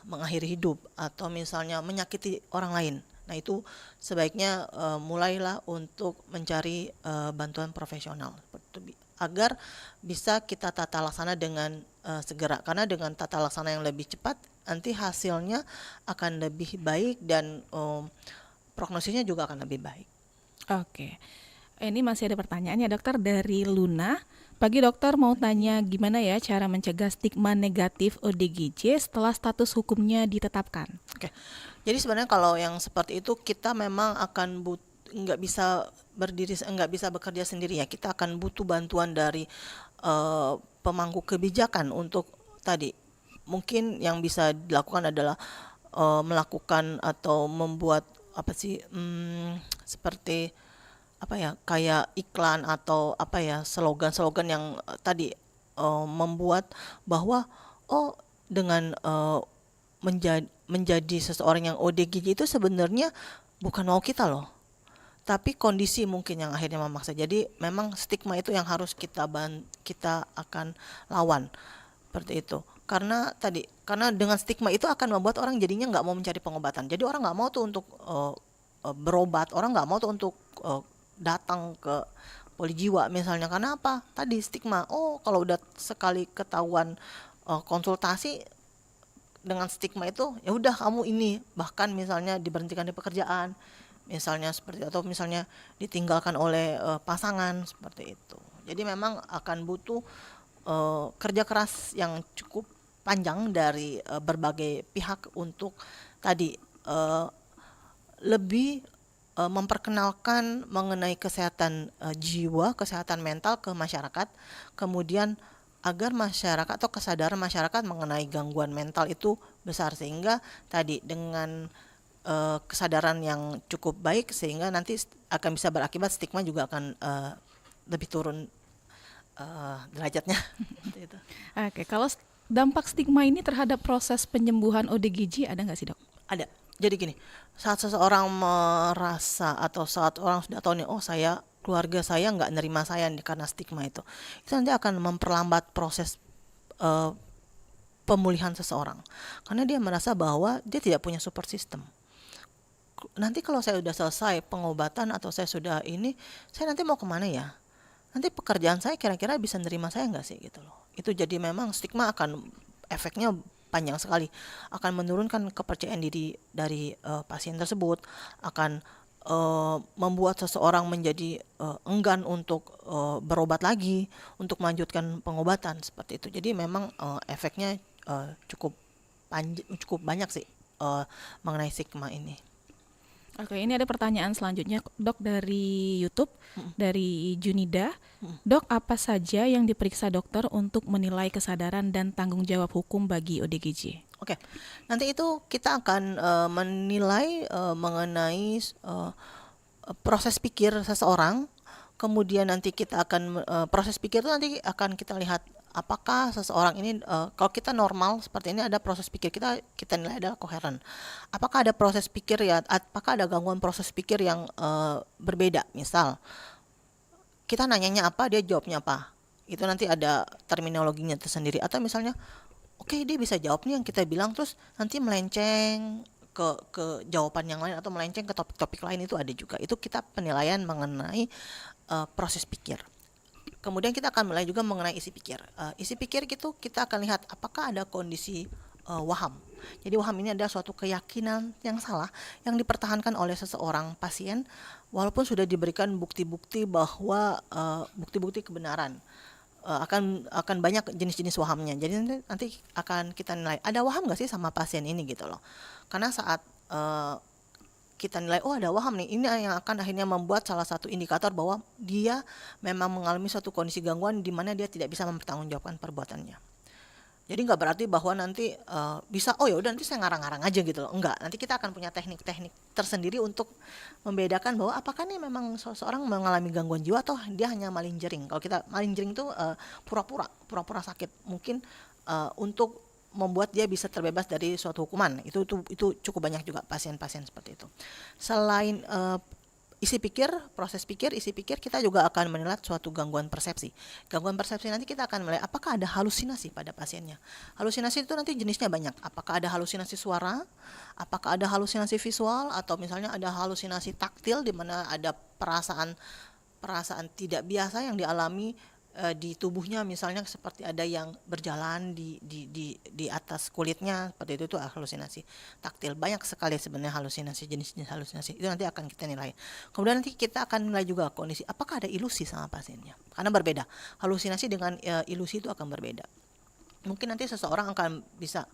C: mengakhiri hidup atau misalnya menyakiti orang lain. Nah itu sebaiknya mulailah untuk mencari bantuan profesional agar bisa kita tata laksana dengan segera, karena dengan tata laksana yang lebih cepat nanti hasilnya akan lebih baik dan prognosisnya juga akan lebih baik.
B: Oke, ini masih ada pertanyaan ya dokter dari Luna. Pagi dokter, mau tanya gimana ya cara mencegah stigma negatif ODGJ setelah status hukumnya ditetapkan?
C: Oke, jadi sebenarnya kalau yang seperti itu kita memang akan nggak bisa bekerja sendiri ya. Kita akan butuh bantuan dari pemangku kebijakan untuk tadi. Mungkin yang bisa dilakukan adalah melakukan atau membuat seperti apa ya, kayak iklan atau apa ya, slogan-slogan yang tadi membuat bahwa dengan menjadi seseorang yang ODGJ itu sebenarnya bukan mau kita loh, tapi kondisi mungkin yang akhirnya memaksa. Jadi memang stigma itu yang harus kita akan lawan seperti itu. Karena dengan stigma itu akan membuat orang jadinya nggak mau mencari pengobatan. Jadi orang nggak mau tuh untuk berobat, orang nggak mau tuh untuk datang ke poli jiwa misalnya. Karena apa? Tadi stigma. Oh kalau udah sekali ketahuan konsultasi dengan stigma itu, ya udah kamu ini, bahkan misalnya diberhentikan di pekerjaan, misalnya seperti, atau misalnya ditinggalkan oleh pasangan seperti itu. Jadi memang akan butuh kerja keras yang cukup panjang dari berbagai pihak untuk tadi lebih memperkenalkan mengenai kesehatan jiwa, kesehatan mental ke masyarakat, kemudian agar masyarakat atau kesadaran masyarakat mengenai gangguan mental itu besar, sehingga tadi dengan kesadaran yang cukup baik sehingga nanti akan bisa berakibat stigma juga akan lebih turun derajatnya. Itu.
B: Oke, kalau dampak stigma ini terhadap proses penyembuhan ODGJ ada nggak sih dok?
C: Ada. Jadi gini, saat seseorang merasa atau saat orang sudah tahu nih, oh keluarga saya nggak nerima saya karena stigma itu nanti akan memperlambat proses pemulihan seseorang, karena dia merasa bahwa dia tidak punya support system. Nanti kalau saya sudah selesai pengobatan atau saya sudah ini, saya nanti mau kemana ya? Nanti pekerjaan saya kira-kira bisa nerima saya nggak sih gitu loh. Itu jadi memang stigma akan efeknya panjang sekali, akan menurunkan kepercayaan diri dari pasien tersebut, akan membuat seseorang menjadi enggan untuk berobat lagi, untuk melanjutkan pengobatan seperti itu. Jadi memang efeknya cukup banyak sih mengenai stigma ini.
B: Oke, ini ada pertanyaan selanjutnya dok dari YouTube, dari Junida. Dok, apa saja yang diperiksa dokter untuk menilai kesadaran dan tanggung jawab hukum bagi ODGJ?
C: Oke, nanti itu kita akan menilai mengenai proses pikir seseorang, Kemudian nanti kita akan proses pikir itu nanti akan kita lihat apakah seseorang ini kalau kita normal seperti ini ada proses pikir kita nilai adalah koheren. Apakah ada proses pikir ya? Apakah ada gangguan proses pikir yang berbeda? Misal kita nanyanya apa, dia jawabnya apa. Itu nanti ada terminologinya tersendiri. Atau misalnya, oke, dia bisa jawab nih yang kita bilang, terus nanti melenceng ke jawaban yang lain atau melenceng ke topik-topik lain, itu ada juga. Itu kita penilaian mengenai proses pikir. Kemudian kita akan mulai juga mengenai isi pikir. Isi pikir gitu kita akan lihat apakah ada kondisi waham. Jadi waham ini adalah suatu keyakinan yang salah yang dipertahankan oleh seseorang pasien walaupun sudah diberikan bukti-bukti bahwa bukti-bukti kebenaran. Akan banyak jenis-jenis wahamnya. Jadi nanti akan kita nilai ada waham nggak sih sama pasien ini gitu loh. Karena saat kita nilai ada waham nih, ini yang akan akhirnya membuat salah satu indikator bahwa dia memang mengalami suatu kondisi gangguan di mana dia tidak bisa mempertanggungjawabkan perbuatannya. Jadi nggak berarti bahwa nanti bisa ya udah nanti saya ngarang-ngarang aja gitu loh. Enggak, nanti kita akan punya teknik-teknik tersendiri untuk membedakan bahwa apakah nih memang seseorang mengalami gangguan jiwa atau dia hanya malingering. Kalau kita malingering itu pura-pura sakit, mungkin untuk membuat dia bisa terbebas dari suatu hukuman. Itu cukup banyak juga pasien-pasien seperti itu. Selain proses pikir, isi pikir, kita juga akan menilai suatu gangguan persepsi. Gangguan persepsi nanti kita akan menilai apakah ada halusinasi pada pasiennya. Halusinasi itu nanti jenisnya banyak. Apakah ada halusinasi suara, apakah ada halusinasi visual, atau misalnya ada halusinasi taktil di mana ada perasaan tidak biasa yang dialami di tubuhnya, misalnya seperti ada yang berjalan di atas kulitnya, seperti itu halusinasi taktil. Banyak sekali sebenarnya jenis-jenis halusinasi itu nanti akan kita nilai. Kemudian nanti kita akan nilai juga kondisi apakah ada ilusi sama pasiennya, karena berbeda halusinasi dengan ilusi itu akan berbeda. Mungkin nanti seseorang akan bisa,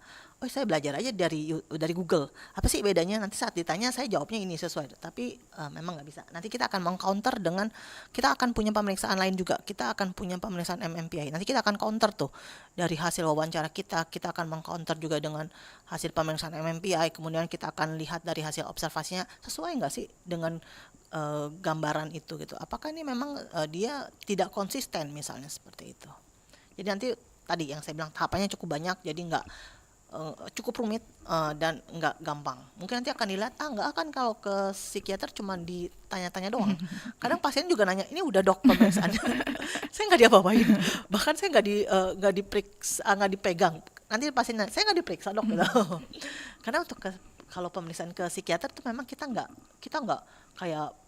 C: saya belajar aja dari Google. Apa sih bedanya? Nanti saat ditanya saya jawabnya ini sesuai. Tapi memang nggak bisa. Nanti kita akan meng-counter dengan, kita akan punya pemeriksaan lain juga. Kita akan punya pemeriksaan MMPI. Nanti kita akan counter tuh dari hasil wawancara kita. Kita akan meng-counter juga dengan hasil pemeriksaan MMPI. Kemudian kita akan lihat dari hasil observasinya sesuai nggak sih dengan gambaran itu gitu. Apakah ini memang dia tidak konsisten misalnya seperti itu. Jadi nanti tadi yang saya bilang tahapannya cukup banyak, jadi nggak cukup rumit dan nggak gampang. Mungkin nanti akan dilihat nggak akan kalau ke psikiater cuma ditanya-tanya doang. Kadang pasien juga nanya, ini udah dok pemeriksaan. Saya nggak diapa-apain, bahkan saya nggak diperiksa, nggak dipegang. Nanti pasien nanya, saya nggak diperiksa dok gitu. Karena untuk kalau pemeriksaan ke psikiater tuh memang kita nggak kayak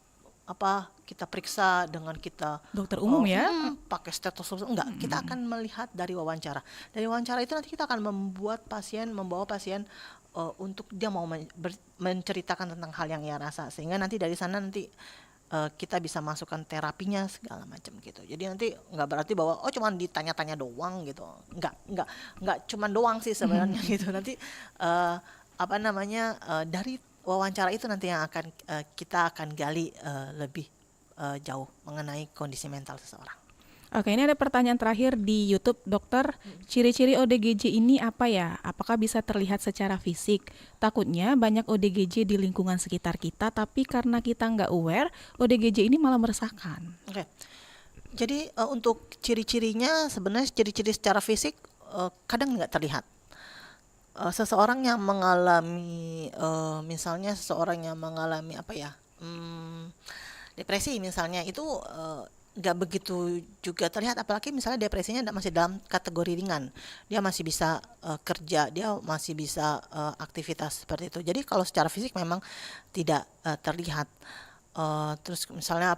C: kita periksa dengan kita
B: Dokter umum ya?
C: Pakai stetoskop, enggak. Kita akan melihat dari wawancara. Dari wawancara itu nanti kita akan membawa pasien untuk dia mau menceritakan tentang hal yang ia rasa, sehingga nanti dari sana nanti kita bisa masukkan terapinya segala macam gitu. Jadi nanti nggak berarti bahwa cuma ditanya-tanya doang gitu. Nggak cuma doang sih sebenarnya gitu. Nanti dari wawancara itu nanti yang akan kita akan gali lebih jauh mengenai kondisi mental seseorang.
B: Oke, ini ada pertanyaan terakhir di YouTube, dokter. Ciri-ciri ODGJ ini apa ya? Apakah bisa terlihat secara fisik? Takutnya banyak ODGJ di lingkungan sekitar kita, tapi karena kita nggak aware, ODGJ ini malah meresahkan.
C: Oke. Jadi untuk ciri-cirinya sebenarnya ciri-ciri secara fisik kadang nggak terlihat. Seseorang yang mengalami misalnya depresi misalnya, itu nggak begitu juga terlihat, apalagi misalnya depresinya masih dalam kategori ringan, dia masih bisa kerja, dia masih bisa aktivitas seperti itu. Jadi kalau secara fisik memang tidak terlihat. Terus misalnya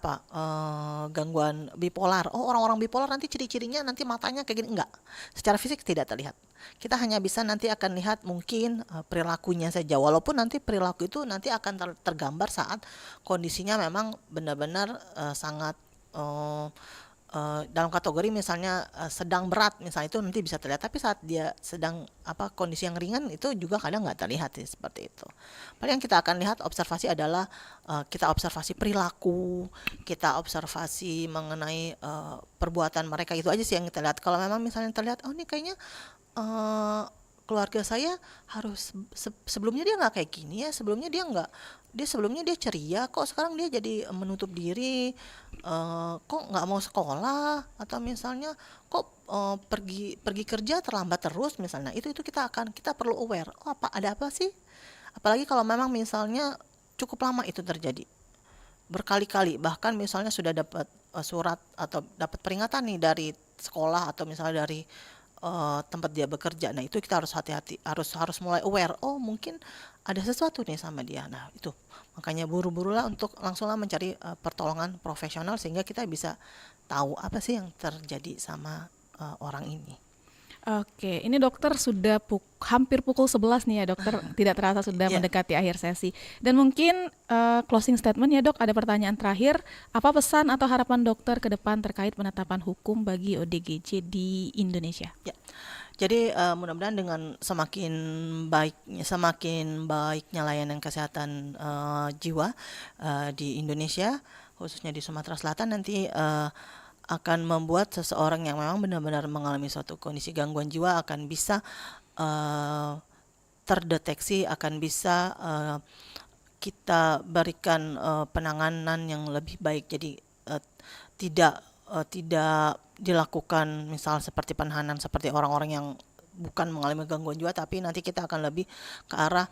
C: gangguan bipolar, orang-orang bipolar nanti ciri-cirinya nanti matanya kayak gini, enggak, secara fisik tidak terlihat. Kita hanya bisa nanti akan lihat mungkin perilakunya saja, walaupun nanti perilaku itu nanti akan tergambar saat kondisinya memang benar-benar sangat dalam kategori misalnya sedang berat misalnya, itu nanti bisa terlihat. Tapi saat dia sedang kondisi yang ringan itu juga kadang nggak terlihat seperti itu. Paling yang kita akan lihat observasi adalah kita observasi perilaku, kita observasi mengenai perbuatan mereka, itu aja sih yang kita lihat. Kalau memang misalnya terlihat ini kayaknya keluarga saya harus sebelumnya dia nggak kayak gini ya, sebelumnya dia ceria, kok sekarang dia jadi menutup diri, kok nggak mau sekolah, atau misalnya kok pergi kerja terlambat terus misalnya. Itu kita perlu aware, oh ada apa sih, apalagi kalau memang misalnya cukup lama itu terjadi berkali-kali, bahkan misalnya sudah dapat surat atau dapat peringatan nih dari sekolah atau misalnya dari tempat dia bekerja. Nah itu kita harus hati-hati, harus mulai aware, oh mungkin ada sesuatu nih sama dia. Nah itu makanya buru-burulah untuk langsunglah mencari pertolongan profesional sehingga kita bisa tahu apa sih yang terjadi sama orang ini.
B: Oke, ini dokter sudah hampir pukul 11 nih ya dokter, tidak terasa sudah
C: Iya.
B: mendekati akhir sesi. Dan mungkin closing statement ya dok, ada pertanyaan terakhir, apa pesan atau harapan dokter ke depan terkait penetapan hukum bagi ODGJ di Indonesia?
C: Ya. Jadi mudah-mudahan dengan semakin baiknya layanan kesehatan jiwa di Indonesia, khususnya di Sumatera Selatan nanti akan membuat seseorang yang memang benar-benar mengalami suatu kondisi gangguan jiwa akan bisa terdeteksi, akan bisa kita berikan penanganan yang lebih baik. Jadi tidak dilakukan misal seperti penahanan seperti orang-orang yang bukan mengalami gangguan jiwa, tapi nanti kita akan lebih ke arah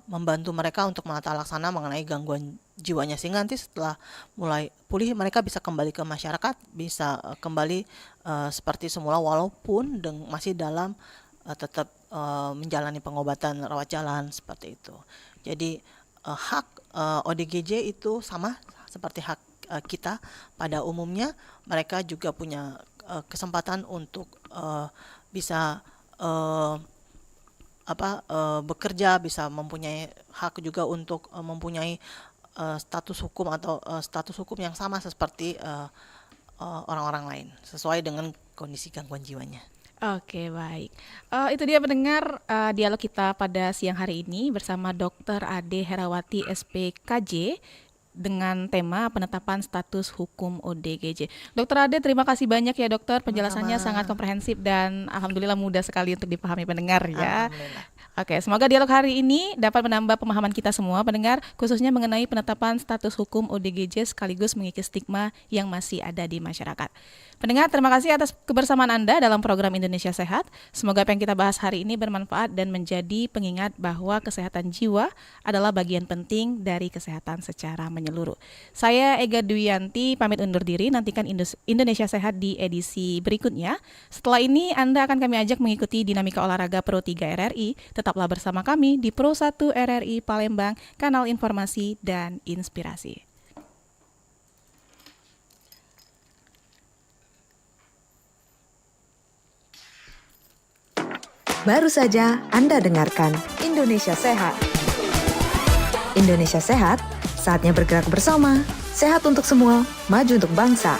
C: membantu mereka untuk menata laksana mengenai gangguan jiwanya, sehingga nanti setelah mulai pulih mereka bisa kembali ke masyarakat, bisa kembali seperti semula walaupun masih dalam tetap menjalani pengobatan rawat jalan seperti itu. Jadi hak ODGJ itu sama seperti hak kita pada umumnya. Mereka juga punya kesempatan untuk bisa bekerja, bisa mempunyai hak juga untuk mempunyai status hukum atau status hukum yang sama seperti orang-orang lain sesuai dengan kondisi gangguan jiwanya.
B: Oke, baik. Itu dia pendengar dialog kita pada siang hari ini bersama Dr. Ade Herawati SPKJ dengan tema penetapan status hukum ODGJ. Dokter Ade, terima kasih banyak ya dokter, penjelasannya
C: Sama-sama.
B: sangat komprehensif dan alhamdulillah mudah sekali untuk dipahami pendengar ya.
C: Alhamdulillah.
B: Oke, semoga dialog hari ini dapat menambah pemahaman kita semua pendengar, khususnya mengenai penetapan status hukum ODGJ sekaligus mengikis stigma yang masih ada di masyarakat. Pendengar, terima kasih atas kebersamaan Anda dalam program Indonesia Sehat. Semoga apa yang kita bahas hari ini bermanfaat dan menjadi pengingat bahwa kesehatan jiwa adalah bagian penting dari kesehatan secara menyeluruh. Saya Ega Duyanti pamit undur diri, nantikan Indonesia Sehat di edisi berikutnya. Setelah ini Anda akan kami ajak mengikuti dinamika olahraga Pro 3 RRI. Tetaplah bersama kami di Pro 1 RRI Palembang, kanal informasi dan inspirasi.
A: Baru saja Anda dengarkan Indonesia Sehat. Indonesia Sehat, saatnya bergerak bersama. Sehat untuk semua, maju untuk bangsa.